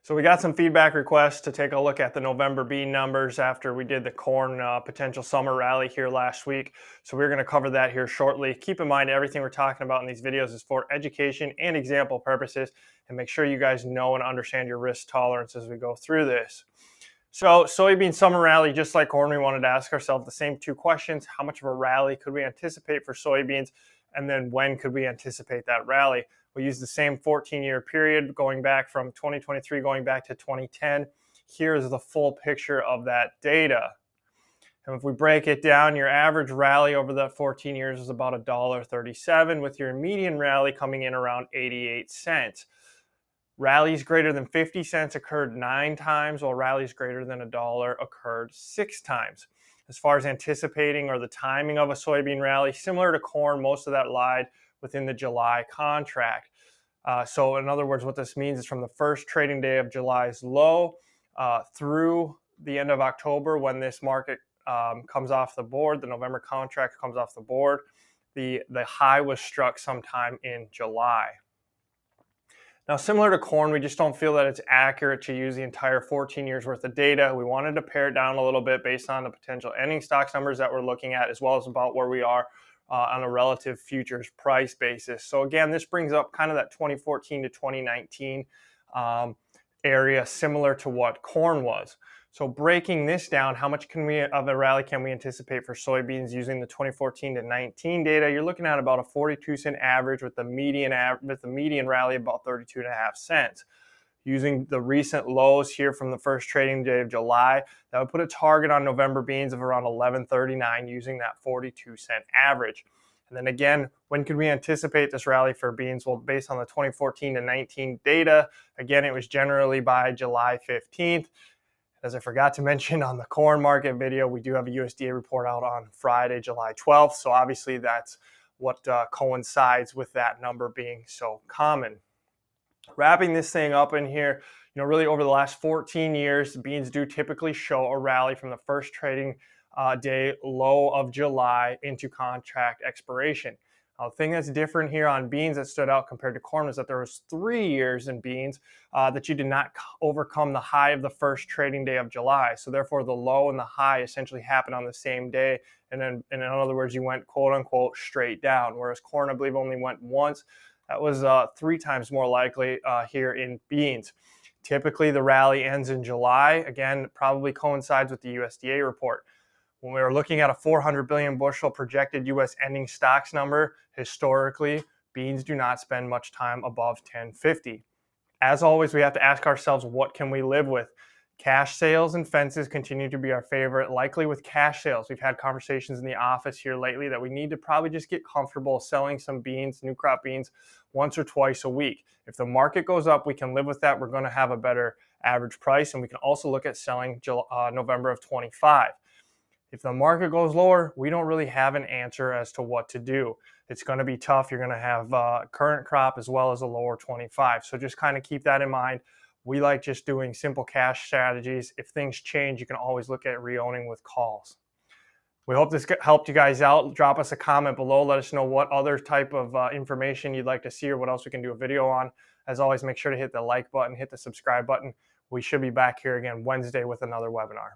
So we got some feedback requests to take a look at the November bean numbers after we did the corn potential summer rally here last week. So we're going to cover that here shortly. Keep in mind everything we're talking about in these videos is for education and example purposes, and make sure you guys know and understand your risk tolerance as we go through this. So soybean summer rally, just like corn, we wanted to ask ourselves the same two questions. How much of a rally could we anticipate for soybeans? And then when could we anticipate that rally? We use the same 14-year period going back from 2023 going back to 2010. Here is the full picture of that data. And if we break it down, your average rally over that 14 years is about $1.37, with your median rally coming in around 88 cents. Rallies greater than 50 cents occurred 9 times, while rallies greater than $1 occurred 6 times. As far as anticipating or the timing of a soybean rally, similar to corn, most of that lied within the July contract. So in other words, what this means is from the first trading day of July's low through the end of October, when this market comes off the board, the November contract comes off the board, the high was struck sometime in July. Now, similar to corn, we just don't feel that it's accurate to use the entire 14 years worth of data. We wanted to pare it down a little bit based on the potential ending stocks numbers that we're looking at, as well as about where we are on a relative futures price basis. So again, this brings up kind of that 2014 to 2019 area, similar to what corn was. So breaking this down, how much of a rally can we anticipate for soybeans using the 2014 to 19 data? You're looking at about a 42-cent average, with the median rally about 32.5 cents. Using the recent lows here from the first trading day of July, that would put a target on November beans of around $11.39 using that 42-cent average. And then again, when could we anticipate this rally for beans? Well, based on the 2014 to 19 data, again, it was generally by July 15th. As I forgot to mention on the corn market video, we do have a USDA report out on Friday, July 12th. So obviously that's what coincides with that number being so common. Wrapping this thing up in here, really over the last 14 years, beans do typically show a rally from the first trading day low of July into contract expiration. The thing that's different here on beans that stood out compared to corn is that there was 3 years in beans that you did not overcome the high of the first trading day of July. So therefore, the low and the high essentially happened on the same day. And then, in other words, you went quote unquote straight down, whereas corn, I believe, only went once. That was 3 times more likely here in beans. Typically, the rally ends in July. Again, probably coincides with the USDA report. When we were looking at a 400 billion bushel projected U.S. ending stocks number, historically, beans do not spend much time above 1050. As always, we have to ask ourselves, what can we live with? Cash sales and fences continue to be our favorite. Likely with cash sales, we've had conversations in the office here lately that we need to probably just get comfortable selling some beans, new crop beans, once or twice a week. If the market goes up, we can live with that. We're going to have a better average price, and we can also look at selling November of 25. If the market goes lower, we don't really have an answer as to what to do. It's going to be tough. You're going to have current crop as well as a lower 25. So just kind of keep that in mind. We like just doing simple cash strategies. If things change, you can always look at reowning with calls. We hope this helped you guys out. Drop us a comment below. Let us know what other type of information you'd like to see or what else we can do a video on. As always, make sure to hit the like button, hit the subscribe button. We should be back here again Wednesday with another webinar.